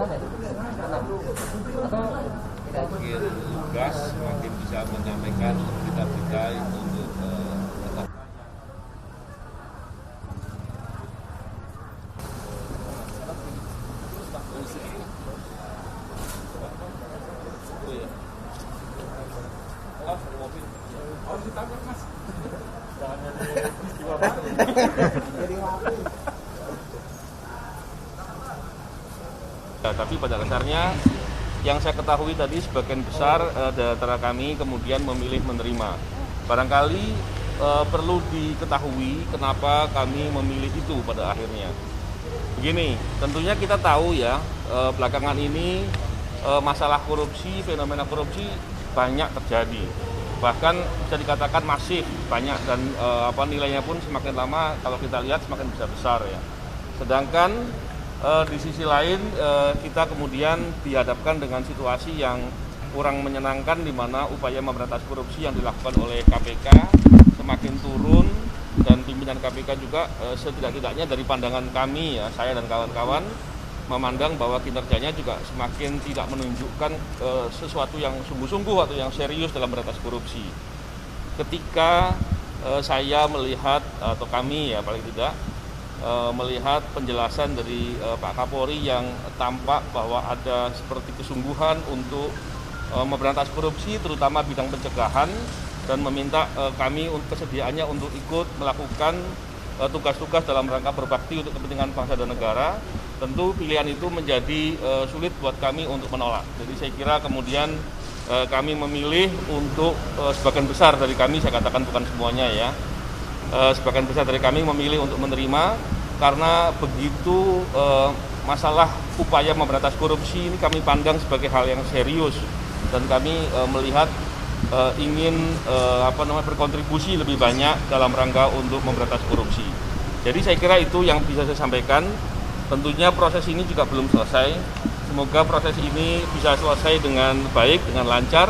Makin lugas, makin bisa menyampaikan berita-berita untuk tapi pada dasarnya yang saya ketahui tadi sebagian besar dari antara kami kemudian memilih menerima. Barangkali perlu diketahui kenapa kami memilih itu pada akhirnya. Begini, tentunya kita tahu ya belakangan ini masalah korupsi, fenomena korupsi banyak terjadi. Bahkan bisa dikatakan masif, banyak dan nilainya pun semakin lama kalau kita lihat semakin besar ya. Sedangkan di sisi lain kita kemudian dihadapkan dengan situasi yang kurang menyenangkan di mana upaya memberantas korupsi yang dilakukan oleh KPK semakin turun dan pimpinan KPK juga setidak-tidaknya dari pandangan kami ya, saya dan kawan-kawan memandang bahwa kinerjanya juga semakin tidak menunjukkan sesuatu yang sungguh-sungguh atau yang serius dalam memberantas korupsi. Ketika saya melihat atau kami ya paling tidak melihat penjelasan dari Pak Kapolri yang tampak bahwa ada seperti kesungguhan untuk memberantas korupsi terutama bidang pencegahan dan meminta kami kesediaannya untuk ikut melakukan tugas-tugas dalam rangka berbakti untuk kepentingan bangsa dan negara. Tentu pilihan itu menjadi sulit buat kami untuk menolak. Jadi saya kira kemudian kami memilih untuk sebagian besar dari kami, saya katakan bukan semuanya ya, sebagian besar dari kami memilih untuk menerima karena begitu masalah upaya memberantas korupsi ini kami pandang sebagai hal yang serius dan kami melihat ingin berkontribusi lebih banyak dalam rangka untuk memberantas korupsi. Jadi saya kira itu yang bisa saya sampaikan. Tentunya proses ini juga belum selesai. Semoga proses ini bisa selesai dengan baik, dengan lancar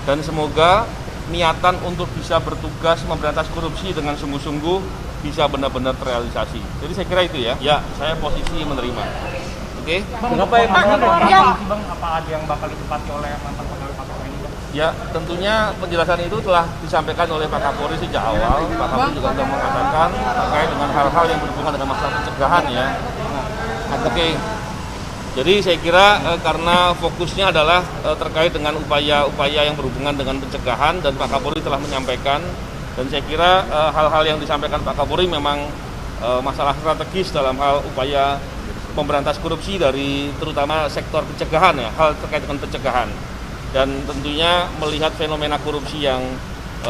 dan semoga niatan untuk bisa bertugas memberantas korupsi dengan sungguh-sungguh bisa benar-benar terrealisasi. Jadi saya kira itu ya. Ya, saya posisi menerima. Oke. Kenapa apa ada yang bakal ditempati oleh mantan pegawai KPK ini, Bang? Ya, tentunya penjelasan itu telah disampaikan oleh Pak Kapolri sejak awal. Pak Kapolri juga sudah mengatakan terkait dengan hal-hal yang berhubungan dengan masalah pencegahan ya. Oke. Jadi saya kira karena fokusnya adalah terkait dengan upaya-upaya yang berhubungan dengan pencegahan dan Pak Kapolri telah menyampaikan dan saya kira hal-hal yang disampaikan Pak Kapolri memang masalah strategis dalam hal upaya memberantas korupsi dari terutama sektor pencegahan ya, hal terkait dengan pencegahan. Dan tentunya melihat fenomena korupsi yang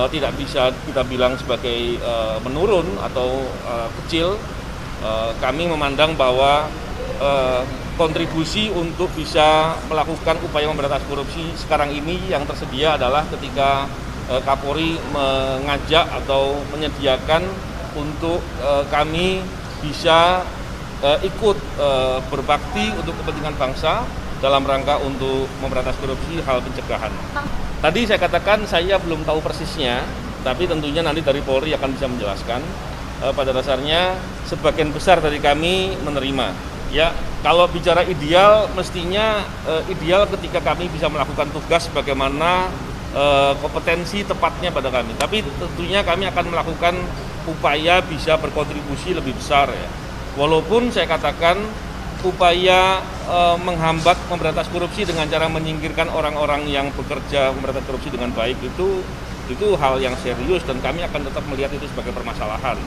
tidak bisa kita bilang sebagai menurun atau kecil, kami memandang bahwa kontribusi untuk bisa melakukan upaya memberantas korupsi sekarang ini yang tersedia adalah ketika Kapolri mengajak atau menyediakan untuk kami bisa ikut berbakti untuk kepentingan bangsa dalam rangka untuk memberantas korupsi hal pencegahan. Tadi saya katakan saya belum tahu persisnya, tapi tentunya nanti dari Polri akan bisa menjelaskan. Pada dasarnya sebagian besar dari kami menerima. Ya, kalau bicara ideal, mestinya ideal ketika kami bisa melakukan tugas bagaimana kompetensi tepatnya pada kami. Tapi tentunya kami akan melakukan upaya bisa berkontribusi lebih besar ya. Walaupun saya katakan upaya menghambat memberantas korupsi dengan cara menyingkirkan orang-orang yang bekerja memberantas korupsi dengan baik itu hal yang serius dan kami akan tetap melihat itu sebagai permasalahan.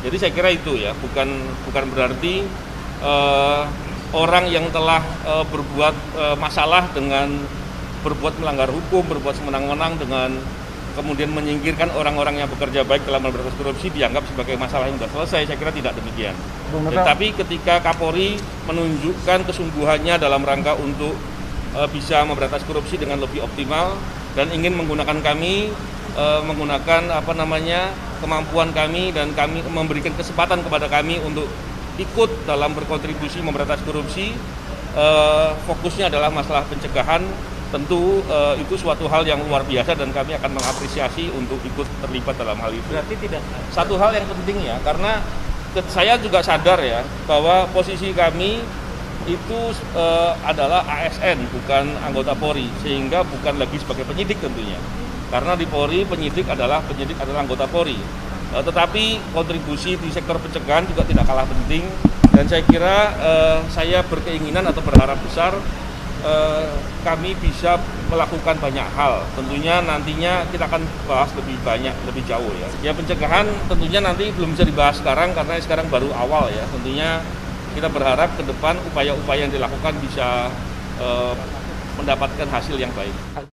Jadi saya kira itu ya, bukan berarti orang yang telah berbuat masalah dengan berbuat melanggar hukum, berbuat semenang-menang dengan kemudian menyingkirkan orang-orang yang bekerja baik dalam memberantas korupsi dianggap sebagai masalah yang sudah selesai. Saya kira tidak demikian. Tetapi ketika Kapolri menunjukkan kesungguhannya dalam rangka untuk bisa memberantas korupsi dengan lebih optimal dan ingin menggunakan kami, menggunakan kemampuan kami dan kami memberikan kesempatan kepada kami untuk ikut dalam berkontribusi memberantas korupsi, fokusnya adalah masalah pencegahan. Tentu itu suatu hal yang luar biasa dan kami akan mengapresiasi untuk ikut terlibat dalam hal itu. Berarti tidak. Satu hal yang penting ya, karena saya juga sadar ya bahwa posisi kami itu adalah ASN, bukan anggota Polri, sehingga bukan lagi sebagai penyidik tentunya. Karena di Polri penyidik adalah anggota Polri. Tetapi kontribusi di sektor pencegahan juga tidak kalah penting, dan saya kira saya berkeinginan atau berharap besar kami bisa melakukan banyak hal. Tentunya nantinya kita akan bahas lebih banyak, lebih jauh ya. Ya pencegahan tentunya nanti belum bisa dibahas sekarang karena sekarang baru awal ya. Tentunya kita berharap ke depan upaya-upaya yang dilakukan bisa mendapatkan hasil yang baik.